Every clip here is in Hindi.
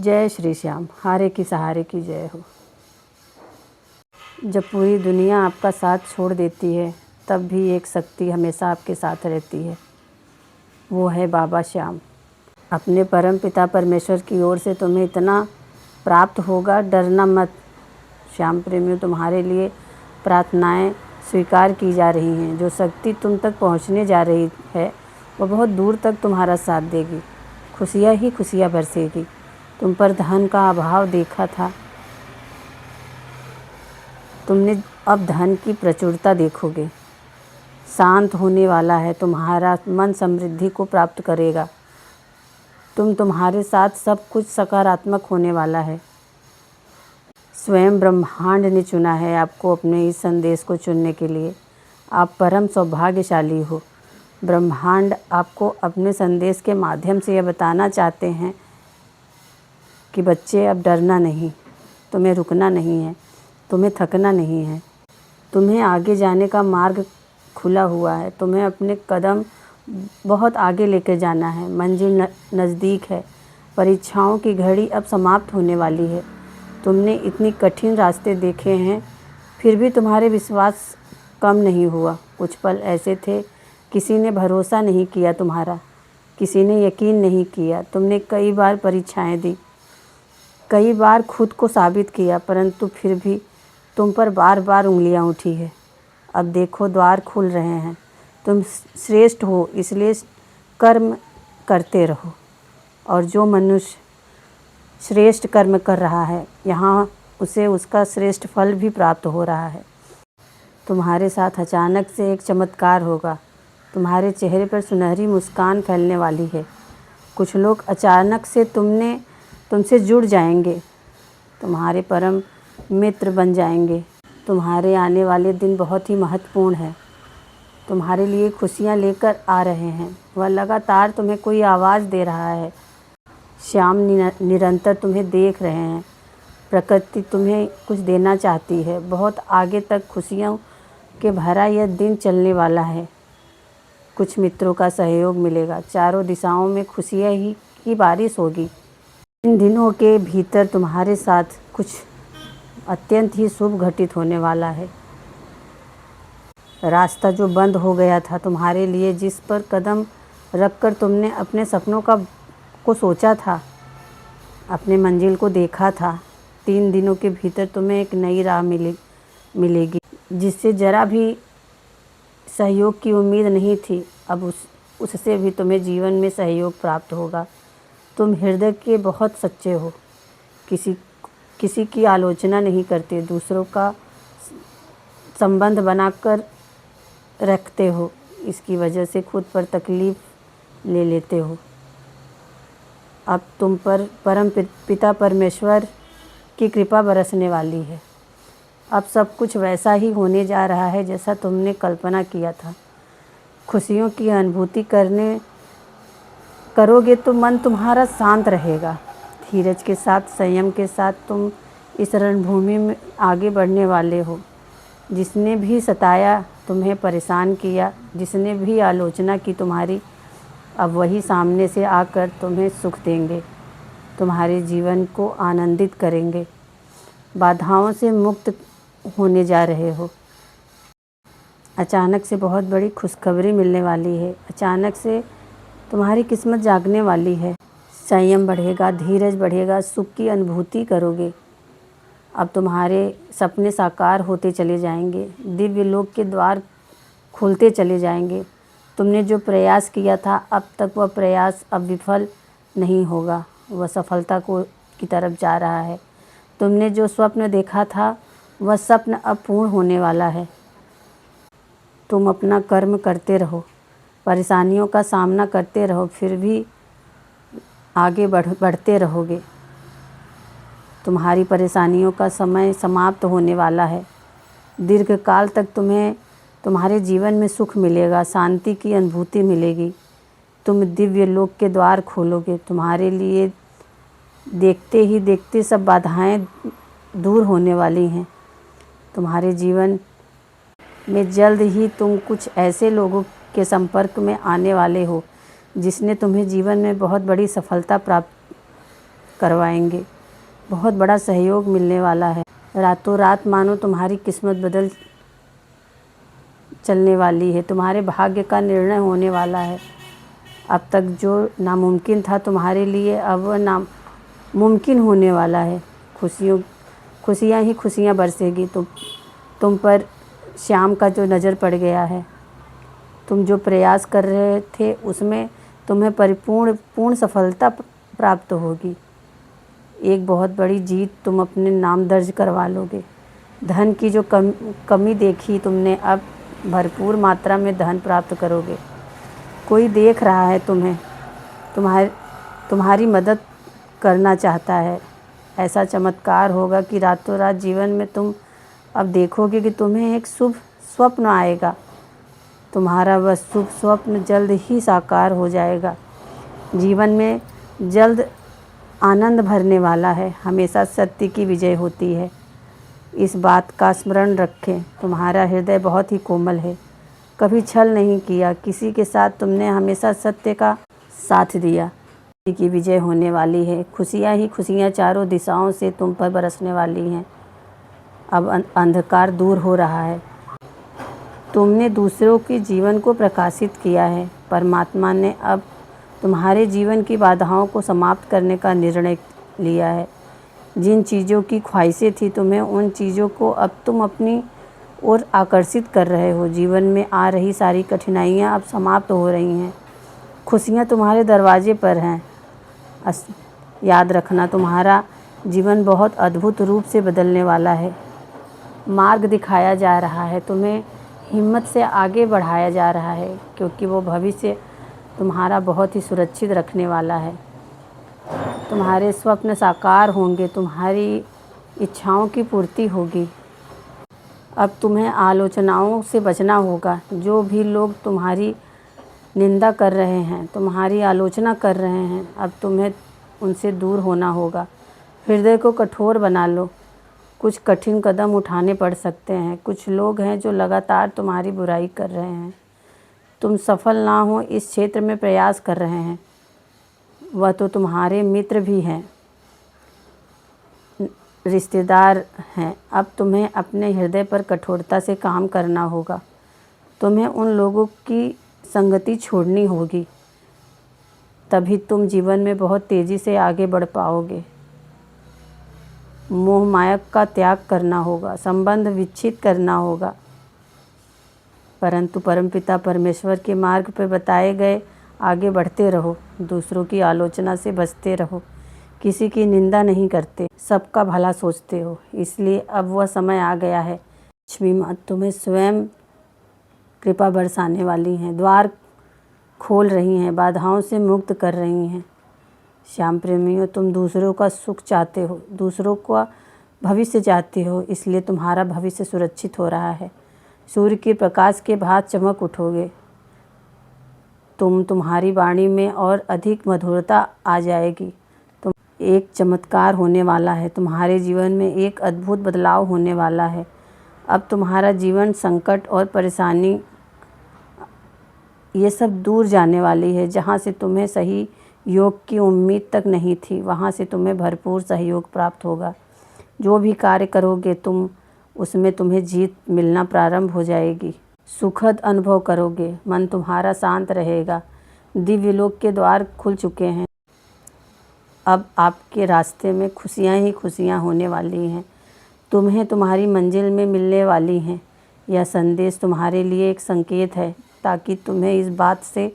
जय श्री श्याम। हारे की सहारे की जय हो। जब पूरी दुनिया आपका साथ छोड़ देती है तब भी एक शक्ति हमेशा आपके साथ रहती है, वो है बाबा श्याम। अपने परम पिता परमेश्वर की ओर से तुम्हें इतना प्राप्त होगा, डरना मत। श्याम प्रेमियों, तुम्हारे लिए प्रार्थनाएं स्वीकार की जा रही हैं। जो शक्ति तुम तक पहुंचने जा रही है वह बहुत दूर तक तुम्हारा साथ देगी। खुशियाँ ही खुशियाँ बरसेगी। तुम पर धन का अभाव देखा था, तुमने अब धन की प्रचुरता देखोगे। शांत होने वाला है, तुम्हारा मन समृद्धि को प्राप्त करेगा। तुम्हारे साथ सब कुछ सकारात्मक होने वाला है। स्वयं ब्रह्मांड ने चुना है आपको अपने इस संदेश को चुनने के लिए। आप परम सौभाग्यशाली हो। ब्रह्मांड आपको अपने संदेश के माध्यम से यह बताना चाहते हैं कि बच्चे, अब डरना नहीं, तुम्हें रुकना नहीं है, तुम्हें थकना नहीं है। तुम्हें आगे जाने का मार्ग खुला हुआ है। तुम्हें अपने कदम बहुत आगे लेकर जाना है। मंजिल नज़दीक है। परीक्षाओं की घड़ी अब समाप्त होने वाली है। तुमने इतनी कठिन रास्ते देखे हैं, फिर भी तुम्हारे विश्वास कम नहीं हुआ। कुछ पल ऐसे थे, किसी ने भरोसा नहीं किया तुम्हारा, किसी ने यकीन नहीं किया। तुमने कई बार परीक्षाएं दी, कई बार खुद को साबित किया, परंतु फिर भी तुम पर बार बार उंगलियां उठी है। अब देखो, द्वार खुल रहे हैं। तुम श्रेष्ठ हो, इसलिए कर्म करते रहो। और जो मनुष्य श्रेष्ठ कर्म कर रहा है, यहाँ उसे उसका श्रेष्ठ फल भी प्राप्त हो रहा है। तुम्हारे साथ अचानक से एक चमत्कार होगा। तुम्हारे चेहरे पर सुनहरी मुस्कान फैलने वाली है। कुछ लोग अचानक से तुमसे जुड़ जाएंगे, तुम्हारे परम मित्र बन जाएंगे। तुम्हारे आने वाले दिन बहुत ही महत्वपूर्ण है। तुम्हारे लिए खुशियाँ लेकर आ रहे हैं। वह लगातार तुम्हें कोई आवाज़ दे रहा है। श्याम निरंतर तुम्हें देख रहे हैं। प्रकृति तुम्हें कुछ देना चाहती है। बहुत आगे तक खुशियों के भरा यह दिन चलने वाला है। कुछ मित्रों का सहयोग मिलेगा। चारों दिशाओं में खुशियाँ ही की बारिश होगी। इन दिनों के भीतर तुम्हारे साथ कुछ अत्यंत ही शुभ घटित होने वाला है। रास्ता जो बंद हो गया था तुम्हारे लिए, जिस पर कदम रखकर तुमने अपने सपनों को सोचा था, अपने मंजिल को देखा था, 3 दिनों के भीतर तुम्हें एक नई राह मिलेगी, जिससे जरा भी सहयोग की उम्मीद नहीं थी। अब उससे भी तुम्हें जीवन में सहयोग प्राप्त होगा। तुम हृदय के बहुत सच्चे हो, किसी की आलोचना नहीं करते, दूसरों का संबंध बनाकर रखते हो। इसकी वजह से खुद पर तकलीफ़ ले लेते हो। अब तुम पर परम पिता परमेश्वर की कृपा बरसने वाली है। अब सब कुछ वैसा ही होने जा रहा है जैसा तुमने कल्पना किया था। खुशियों की अनुभूति करोगे तो मन तुम्हारा शांत रहेगा। धीरज के साथ, संयम के साथ तुम इस रणभूमि में आगे बढ़ने वाले हो। जिसने भी सताया, तुम्हें परेशान किया, जिसने भी आलोचना की तुम्हारी, अब वही सामने से आकर तुम्हें सुख देंगे, तुम्हारे जीवन को आनंदित करेंगे। बाधाओं से मुक्त होने जा रहे हो। अचानक से बहुत बड़ी खुशखबरी मिलने वाली है। अचानक से तुम्हारी किस्मत जागने वाली है। संयम बढ़ेगा, धीरज बढ़ेगा, सुख की अनुभूति करोगे। अब तुम्हारे सपने साकार होते चले जाएंगे। दिव्य लोक के द्वार खुलते चले जाएंगे। तुमने जो प्रयास किया था अब तक, वह प्रयास अब विफल नहीं होगा, वह सफलता की तरफ जा रहा है। तुमने जो स्वप्न देखा था वह स्वप्न अब पूर्ण होने वाला है। तुम अपना कर्म करते रहो, परेशानियों का सामना करते रहो, फिर भी आगे बढ़ते रहोगे। तुम्हारी परेशानियों का समय समाप्त होने वाला है। दीर्घकाल तक तुम्हारे जीवन में सुख मिलेगा, शांति की अनुभूति मिलेगी। तुम दिव्य लोक के द्वार खोलोगे। तुम्हारे लिए देखते ही देखते सब बाधाएं दूर होने वाली हैं। तुम्हारे जीवन में जल्द ही तुम कुछ ऐसे लोगों के संपर्क में आने वाले हो जिसने तुम्हें जीवन में बहुत बड़ी सफलता करवाएंगे। बहुत बड़ा सहयोग मिलने वाला है। रातों रात मानो तुम्हारी किस्मत बदल चलने वाली है। तुम्हारे भाग्य का निर्णय होने वाला है। अब तक जो नामुमकिन था तुम्हारे लिए अब वह नामुमकिन होने वाला है। खुशियाँ ही खुशियाँ बरसेगी तुम पर। श्याम का जो नज़र पड़ गया है, तुम जो प्रयास कर रहे थे उसमें तुम्हें पूर्ण सफलता प्राप्त होगी। एक बहुत बड़ी जीत तुम अपने नाम दर्ज करवा लोगे। धन की जो कमी देखी तुमने, अब भरपूर मात्रा में धन प्राप्त करोगे। कोई देख रहा है तुम्हारी मदद करना चाहता है। ऐसा चमत्कार होगा कि रातों रात जीवन में तुम अब देखोगे कि तुम्हें एक शुभ स्वप्न आएगा। तुम्हारा वह शुभ स्वप्न जल्द ही साकार हो जाएगा। जीवन में जल्द आनंद भरने वाला है। हमेशा सत्य की विजय होती है, इस बात का स्मरण रखें। तुम्हारा हृदय बहुत ही कोमल है, कभी छल नहीं किया किसी के साथ, तुमने हमेशा सत्य का साथ दिया। सत्य की विजय होने वाली है। खुशियाँ ही खुशियाँ चारों दिशाओं से तुम पर बरसने वाली हैं। अब अंधकार दूर हो रहा है। तुमने दूसरों के जीवन को प्रकाशित किया है। परमात्मा ने अब तुम्हारे जीवन की बाधाओं को समाप्त करने का निर्णय लिया है। जिन चीज़ों की ख्वाहिशें थी तुम्हें, उन चीज़ों को अब तुम अपनी ओर आकर्षित कर रहे हो। जीवन में आ रही सारी कठिनाइयाँ अब समाप्त हो रही हैं। खुशियाँ तुम्हारे दरवाजे पर हैं। याद रखना, तुम्हारा जीवन बहुत अद्भुत रूप से बदलने वाला है। मार्ग दिखाया जा रहा है, तुम्हें हिम्मत से आगे बढ़ाया जा रहा है, क्योंकि वो भविष्य तुम्हारा बहुत ही सुरक्षित रखने वाला है। तुम्हारे स्वप्न साकार होंगे, तुम्हारी इच्छाओं की पूर्ति होगी। अब तुम्हें आलोचनाओं से बचना होगा। जो भी लोग तुम्हारी निंदा कर रहे हैं, तुम्हारी आलोचना कर रहे हैं, अब तुम्हें उनसे दूर होना होगा। हृदय को कठोर बना लो। कुछ कठिन कदम उठाने पड़ सकते हैं। कुछ लोग हैं जो लगातार तुम्हारी बुराई कर रहे हैं। तुम सफल ना हो इस क्षेत्र में प्रयास कर रहे हैं। वह तो तुम्हारे मित्र भी हैं, रिश्तेदार हैं। अब तुम्हें अपने हृदय पर कठोरता से काम करना होगा। तुम्हें उन लोगों की संगति छोड़नी होगी, तभी तुम जीवन में बहुत तेज़ी से आगे बढ़ पाओगे। मोह माया का त्याग करना होगा, संबंध विच्छेद करना होगा, परंतु परमपिता परमेश्वर के मार्ग पर बताए गए आगे बढ़ते रहो। दूसरों की आलोचना से बचते रहो। किसी की निंदा नहीं करते, सबका भला सोचते हो। इसलिए अब वह समय आ गया है। लक्ष्मी माँ तुम्हें स्वयं कृपा बरसाने वाली हैं, द्वार खोल रही हैं, बाधाओं से मुक्त कर रही हैं। श्याम प्रेमियों, तुम दूसरों का सुख चाहते हो, दूसरों का भविष्य चाहते हो, इसलिए तुम्हारा भविष्य सुरक्षित हो रहा है। सूर्य के प्रकाश के भांति चमक उठोगे। तुम्हारी वाणी में और अधिक मधुरता आ जाएगी। एक चमत्कार होने वाला है। तुम्हारे जीवन में एक अद्भुत बदलाव होने वाला है। अब तुम्हारा जीवन संकट और परेशानी ये सब दूर जाने वाली है। जहाँ से तुम्हें सही योग की उम्मीद तक नहीं थी, वहाँ से तुम्हें भरपूर सहयोग प्राप्त होगा। जो भी कार्य करोगे उसमें तुम्हें जीत मिलना प्रारंभ हो जाएगी। सुखद अनुभव करोगे, मन तुम्हारा शांत रहेगा। दिव्य लोक के द्वार खुल चुके हैं। अब आपके रास्ते में खुशियाँ ही खुशियाँ होने वाली हैं। तुम्हें तुम्हारी मंजिल में मिलने वाली हैं। यह संदेश तुम्हारे लिए एक संकेत है, ताकि तुम्हें इस बात से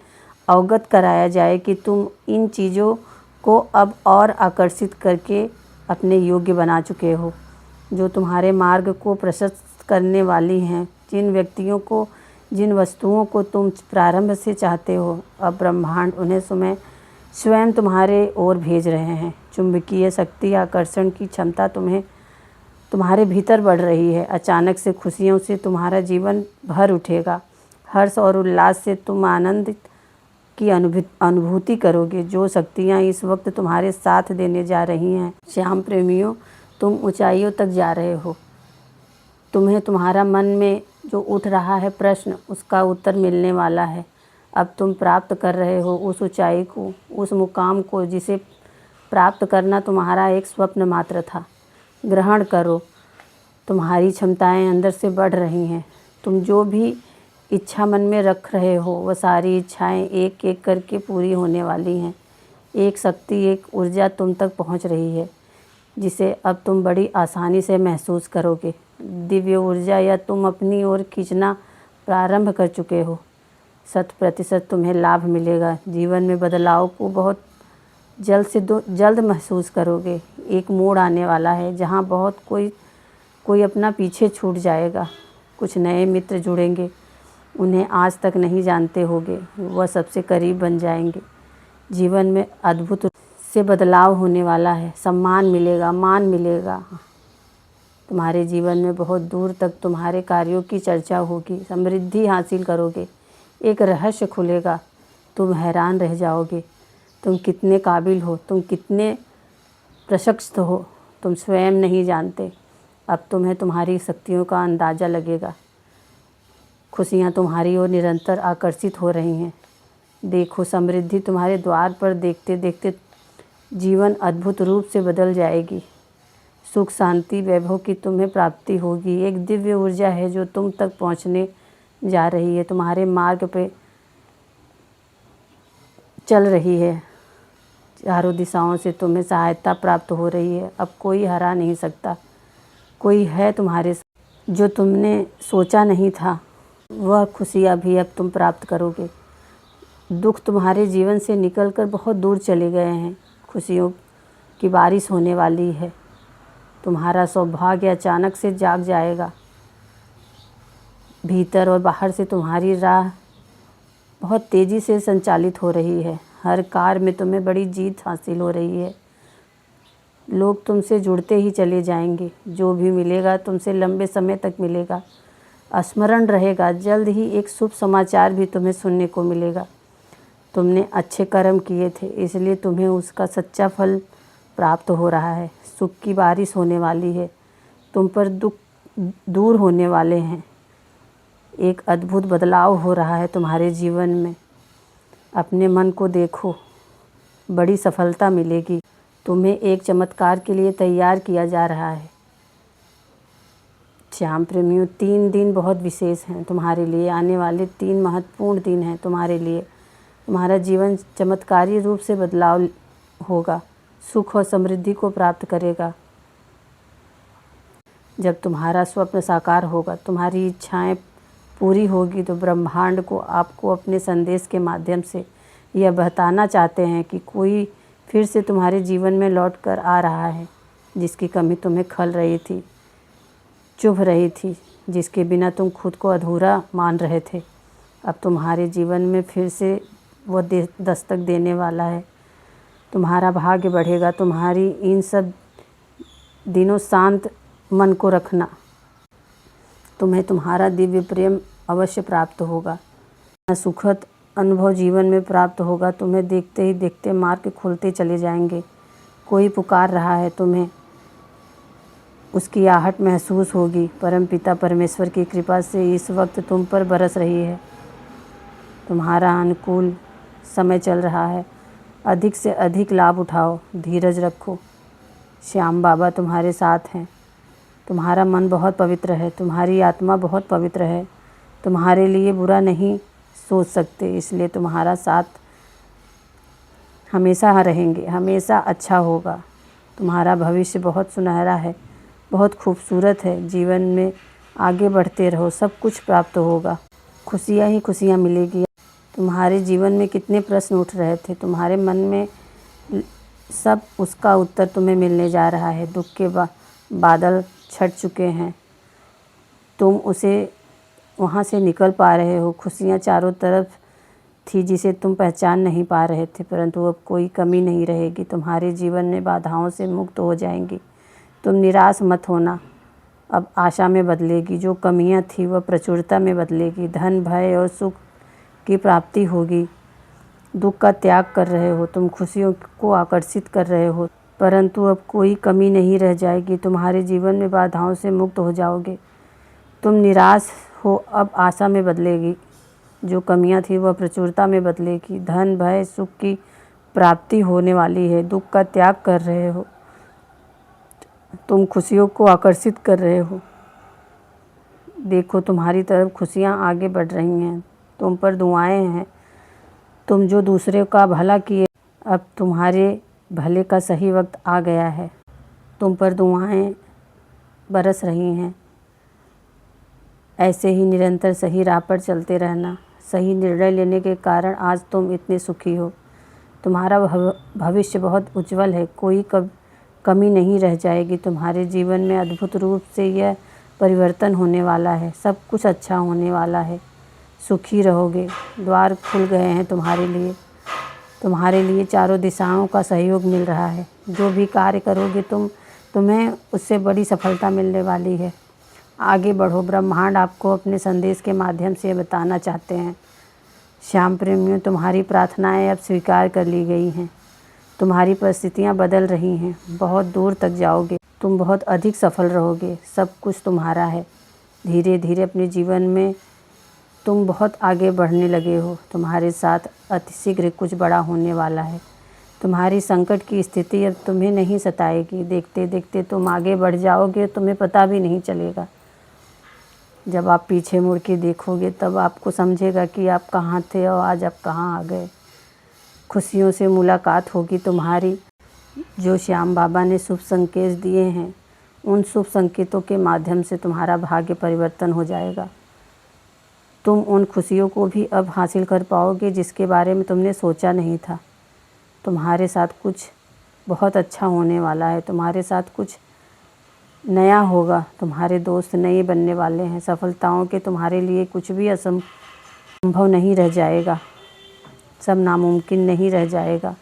अवगत कराया जाए कि तुम इन चीज़ों को अब और आकर्षित करके अपने योग्य बना चुके हो, जो तुम्हारे मार्ग को प्रशस्त करने वाली हैं। जिन व्यक्तियों को, जिन वस्तुओं को तुम प्रारंभ से चाहते हो, अब ब्रह्मांड उन्हें स्वयं तुम्हारे ओर भेज रहे हैं। चुंबकीय शक्ति, आकर्षण की क्षमता तुम्हारे भीतर बढ़ रही है। अचानक से खुशियों से तुम्हारा जीवन भर उठेगा। हर्ष और उल्लास से तुम आनंद की अनुभूति करोगे। जो शक्तियाँ इस वक्त तुम्हारे साथ देने जा रही हैं। श्याम प्रेमियों, तुम ऊंचाइयों तक जा रहे हो। तुम्हें तुम्हारा मन में जो उठ रहा है प्रश्न, उसका उत्तर मिलने वाला है। अब तुम प्राप्त कर रहे हो उस ऊंचाई को, उस मुकाम को जिसे प्राप्त करना तुम्हारा एक स्वप्न मात्र था। ग्रहण करो, तुम्हारी क्षमताएं अंदर से बढ़ रही हैं। तुम जो भी इच्छा मन में रख रहे हो वह सारी इच्छाएं एक एक करके पूरी होने वाली हैं। एक शक्ति, एक ऊर्जा तुम तक पहुंच रही है जिसे अब तुम बड़ी आसानी से महसूस करोगे। दिव्य ऊर्जा या तुम अपनी ओर खींचना प्रारंभ कर चुके हो। 100% तुम्हें लाभ मिलेगा। जीवन में बदलाव को बहुत जल्द से जल्द महसूस करोगे। एक मोड़ आने वाला है जहाँ बहुत कोई अपना पीछे छूट जाएगा। कुछ नए मित्र जुड़ेंगे, उन्हें आज तक नहीं जानते होगे, वह सबसे करीब बन जाएंगे। जीवन में अद्भुत से बदलाव होने वाला है। सम्मान मिलेगा, मान मिलेगा। तुम्हारे जीवन में बहुत दूर तक तुम्हारे कार्यों की चर्चा होगी। समृद्धि हासिल करोगे। एक रहस्य खुलेगा, तुम हैरान रह जाओगे। तुम कितने काबिल हो, तुम कितने प्रशस्त हो, तुम स्वयं नहीं जानते। अब तुम्हें तुम्हारी शक्तियों का अंदाज़ा लगेगा। खुशियाँ तुम्हारी ओर निरंतर आकर्षित हो रही हैं। देखो, समृद्धि तुम्हारे द्वार पर देखते देखते जीवन अद्भुत रूप से बदल जाएगी। सुख, शांति, वैभव की तुम्हें प्राप्ति होगी। एक दिव्य ऊर्जा है जो तुम तक पहुंचने जा रही है, तुम्हारे मार्ग पे चल रही है। चारों दिशाओं से तुम्हें सहायता प्राप्त हो रही है। अब कोई हरा नहीं सकता। कोई है तुम्हारे साथ। जो तुमने सोचा नहीं था वह खुशियाँ भी अब तुम प्राप्त करोगे। दुख तुम्हारे जीवन से निकलकर बहुत दूर चले गए हैं। खुशियों की बारिश होने वाली है। तुम्हारा सौभाग्य अचानक से जाग जाएगा। भीतर और बाहर से तुम्हारी राह बहुत तेज़ी से संचालित हो रही है। हर कार्य में तुम्हें बड़ी जीत हासिल हो रही है। लोग तुमसे जुड़ते ही चले जाएंगे। जो भी मिलेगा तुमसे लंबे समय तक मिलेगा, स्मरण रहेगा। जल्द ही एक शुभ समाचार भी तुम्हें सुनने को मिलेगा। तुमने अच्छे कर्म किए थे, इसलिए तुम्हें उसका सच्चा फल प्राप्त हो रहा है। सुख की बारिश होने वाली है। तुम पर दुख दूर होने वाले हैं। एक अद्भुत बदलाव हो रहा है तुम्हारे जीवन में। अपने मन को देखो, बड़ी सफलता मिलेगी। तुम्हें एक चमत्कार के लिए तैयार किया जा रहा है। श्याम प्रेमियों, 3 दिन बहुत विशेष हैं तुम्हारे लिए। आने वाले 3 महत्वपूर्ण दिन हैं तुम्हारे लिए। तुम्हारा जीवन चमत्कारी रूप से बदलाव होगा। सुख और समृद्धि को प्राप्त करेगा। जब तुम्हारा स्वप्न साकार होगा, तुम्हारी इच्छाएं पूरी होगी, तो ब्रह्मांड को आपको अपने संदेश के माध्यम से यह बताना चाहते हैं कि कोई फिर से तुम्हारे जीवन में लौट कर आ रहा है, जिसकी कमी तुम्हें खल रही थी, चुभ रही थी, जिसके बिना तुम खुद को अधूरा मान रहे थे। अब तुम्हारे जीवन में फिर से वह दस्तक देने वाला है। तुम्हारा भाग्य बढ़ेगा। तुम्हारी इन सब दिनों शांत मन को रखना। तुम्हें तुम्हारा दिव्य प्रेम अवश्य प्राप्त होगा। सुखद अनुभव जीवन में प्राप्त होगा। तुम्हें देखते ही देखते मार्ग खुलते चले जाएंगे। कोई पुकार रहा है तुम्हें, उसकी आहट महसूस होगी। परमपिता परमेश्वर की कृपा से इस वक्त तुम पर बरस रही है। तुम्हारा अनुकूल समय चल रहा है। अधिक से अधिक लाभ उठाओ, धीरज रखो। श्याम बाबा तुम्हारे साथ हैं। तुम्हारा मन बहुत पवित्र है, तुम्हारी आत्मा बहुत पवित्र है। तुम्हारे लिए बुरा नहीं सोच सकते, इसलिए तुम्हारा साथ हमेशा रहेंगे, हमेशा अच्छा होगा। तुम्हारा भविष्य बहुत सुनहरा है, बहुत खूबसूरत है। जीवन में आगे बढ़ते रहो, सब कुछ प्राप्त होगा। खुशियाँ ही खुशियाँ मिलेगी। तुम्हारे जीवन में कितने प्रश्न उठ रहे थे तुम्हारे मन में, सब उसका उत्तर तुम्हें मिलने जा रहा है। दुख के बादल छट चुके हैं। तुम उसे वहाँ से निकल पा रहे हो। खुशियाँ चारों तरफ थी जिसे तुम पहचान नहीं पा रहे थे, परंतु अब कोई कमी नहीं रहेगी। तुम्हारे जीवन में बाधाओं से मुक्त हो जाएंगी। तुम निराश मत होना, अब आशा में बदलेगी। जो कमियाँ थी वह प्रचुरता में बदलेगी। धन, भय और सुख की प्राप्ति होगी। दुख का त्याग कर रहे हो, तुम खुशियों को आकर्षित कर रहे हो, परंतु अब कोई कमी नहीं रह जाएगी। तुम्हारे जीवन में बाधाओं से मुक्त हो जाओगे। तुम निराश हो, अब आशा में बदलेगी। जो कमियां थी वह प्रचुरता में बदलेगी। धन, भय, सुख की प्राप्ति होने वाली है। दुख का त्याग कर रहे हो, तुम खुशियों को आकर्षित कर रहे हो। देखो तुम्हारी तरफ खुशियाँ आगे बढ़ रही हैं, तुम पर दुआएं हैं। तुम जो दूसरे का भला किए, अब तुम्हारे भले का सही वक्त आ गया है। तुम पर दुआएं बरस रही हैं। ऐसे ही निरंतर सही राह पर चलते रहना। सही निर्णय लेने के कारण आज तुम इतने सुखी हो। तुम्हारा भविष्य बहुत उज्जवल है, कोई कमी नहीं रह जाएगी। तुम्हारे जीवन में अद्भुत रूप से यह परिवर्तन होने वाला है। सब कुछ अच्छा होने वाला है, सुखी रहोगे। द्वार खुल गए हैं तुम्हारे लिए। तुम्हारे लिए चारों दिशाओं का सहयोग मिल रहा है। जो भी कार्य करोगे तुम्हें उससे बड़ी सफलता मिलने वाली है। आगे बढ़ो। ब्रह्मांड आपको अपने संदेश के माध्यम से बताना चाहते हैं। श्याम प्रेमियों, तुम्हारी प्रार्थनाएं अब स्वीकार कर ली गई हैं। तुम्हारी परिस्थितियां बदल रही हैं। बहुत दूर तक जाओगे, तुम बहुत अधिक सफल रहोगे। सब कुछ तुम्हारा है। धीरे धीरे अपने जीवन में तुम बहुत आगे बढ़ने लगे हो। तुम्हारे साथ अतिशीघ्र कुछ बड़ा होने वाला है। तुम्हारी संकट की स्थिति अब तुम्हें नहीं सताएगी। देखते देखते तुम आगे बढ़ जाओगे, तुम्हें पता भी नहीं चलेगा। जब आप पीछे मुड़ के देखोगे तब आपको समझेगा कि आप कहाँ थे और आज आप कहाँ आ गए। खुशियों से मुलाकात होगी तुम्हारी। जो श्याम बाबा ने शुभ संकेत दिए हैं, उन शुभ संकेतों के माध्यम से तुम्हारा भाग्य परिवर्तन हो जाएगा। तुम उन खुशियों को भी अब हासिल कर पाओगे जिसके बारे में तुमने सोचा नहीं था। तुम्हारे साथ कुछ बहुत अच्छा होने वाला है। तुम्हारे साथ कुछ नया होगा। तुम्हारे दोस्त नए बनने वाले हैं। सफलताओं के तुम्हारे लिए कुछ भी असंभव नहीं रह जाएगा। सब नामुमकिन नहीं रह जाएगा।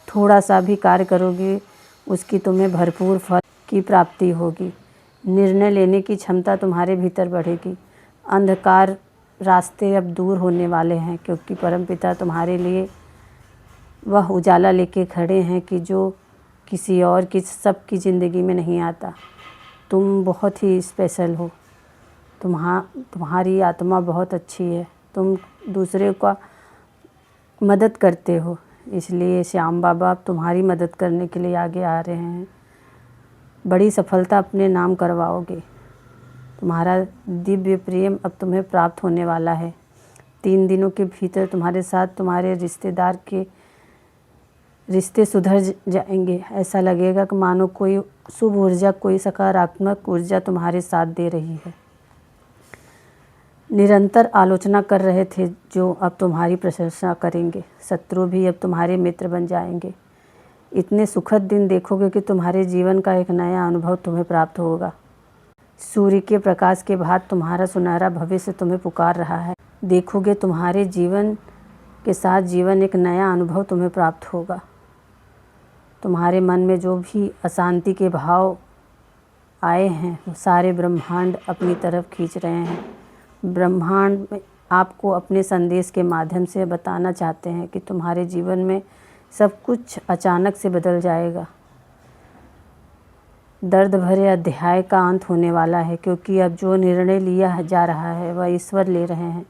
थोड़ा सा भी कार्य करोगे, उसकी तुम्हें भरपूर फल की प्राप्ति होगी। निर्णय लेने की क्षमता तुम्हारे भीतर बढ़ेगी। अंधकार रास्ते अब दूर होने वाले हैं, क्योंकि परमपिता तुम्हारे लिए वह उजाला लेके खड़े हैं कि जो किसी और की सबकी ज़िंदगी में नहीं आता। तुम बहुत ही स्पेशल हो। तुम्हारी आत्मा बहुत अच्छी है। तुम दूसरे का मदद करते हो, इसलिए श्याम बाबा अब तुम्हारी मदद करने के लिए आगे आ रहे हैं। बड़ी सफलता अपने नाम करवाओगे। तुम्हारा दिव्य प्रेम अब तुम्हें प्राप्त होने वाला है। 3 दिनों के भीतर तुम्हारे साथ तुम्हारे रिश्तेदार के रिश्ते सुधर जाएंगे। ऐसा लगेगा कि मानो कोई शुभ ऊर्जा, कोई सकारात्मक ऊर्जा तुम्हारे साथ दे रही है। निरंतर आलोचना कर रहे थे जो अब तुम्हारी प्रशंसा करेंगे। शत्रु भी अब तुम्हारे मित्र बन जाएंगे। इतने सुखद दिन देखोगे कि तुम्हारे जीवन का एक नया अनुभव तुम्हें प्राप्त होगा। सूर्य के प्रकाश के बाद तुम्हारा सुनहरा भविष्य तुम्हें पुकार रहा है। देखोगे तुम्हारे जीवन के साथ जीवन एक नया अनुभव तुम्हें प्राप्त होगा। तुम्हारे मन में जो भी अशांति के भाव आए हैं, वो सारे ब्रह्मांड अपनी तरफ खींच रहे हैं। ब्रह्मांड में आपको अपने संदेश के माध्यम से बताना चाहते हैं कि तुम्हारे जीवन में सब कुछ अचानक से बदल जाएगा। दर्द भरे अध्याय का अंत होने वाला है, क्योंकि अब जो निर्णय लिया जा रहा है वह ईश्वर ले रहे हैं।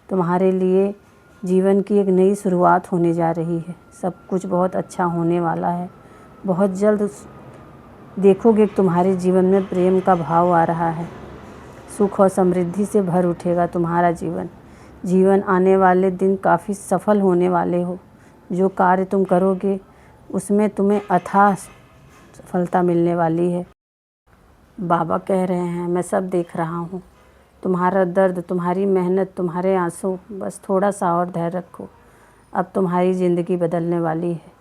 तुम्हारे लिए जीवन की एक नई शुरुआत होने जा रही है। सब कुछ बहुत अच्छा होने वाला है। बहुत जल्द देखोगे तुम्हारे जीवन में प्रेम का भाव आ रहा है। सुख और समृद्धि से भर उठेगा तुम्हारा जीवन आने वाले दिन काफ़ी सफल होने वाले हो। जो कार्य तुम करोगे उसमें तुम्हें अथाह सफलता मिलने वाली है। बाबा कह रहे हैं, मैं सब देख रहा हूँ। तुम्हारा दर्द, तुम्हारी मेहनत, तुम्हारे आंसू, बस थोड़ा सा और धैर्य रखो। अब तुम्हारी ज़िंदगी बदलने वाली है।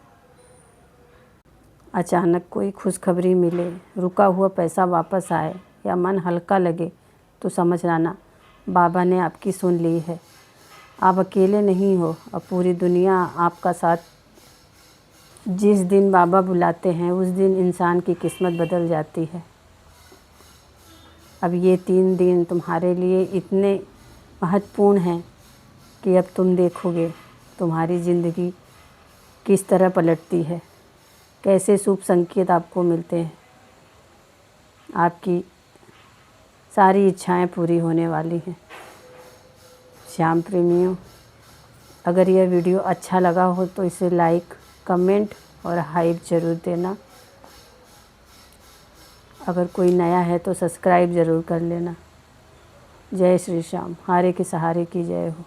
अचानक कोई खुशखबरी मिले, रुका हुआ पैसा वापस आए या मन हल्का लगे तो समझ लाना बाबा ने आपकी सुन ली है। आप अकेले नहीं हो, अब पूरी दुनिया आपका साथ। जिस दिन बाबा बुलाते हैं उस दिन इंसान की किस्मत बदल जाती है। अब ये 3 दिन तुम्हारे लिए इतने महत्वपूर्ण हैं कि अब तुम देखोगे तुम्हारी ज़िंदगी किस तरह पलटती है, कैसे शुभ संकेत आपको मिलते हैं। आपकी सारी इच्छाएं पूरी होने वाली हैं। श्याम प्रेमियों, अगर यह वीडियो अच्छा लगा हो तो इसे लाइक कमेंट और हाइप ज़रूर देना। अगर कोई नया है तो सब्सक्राइब ज़रूर कर लेना। जय श्री श्याम। हारे के सहारे की जय हो।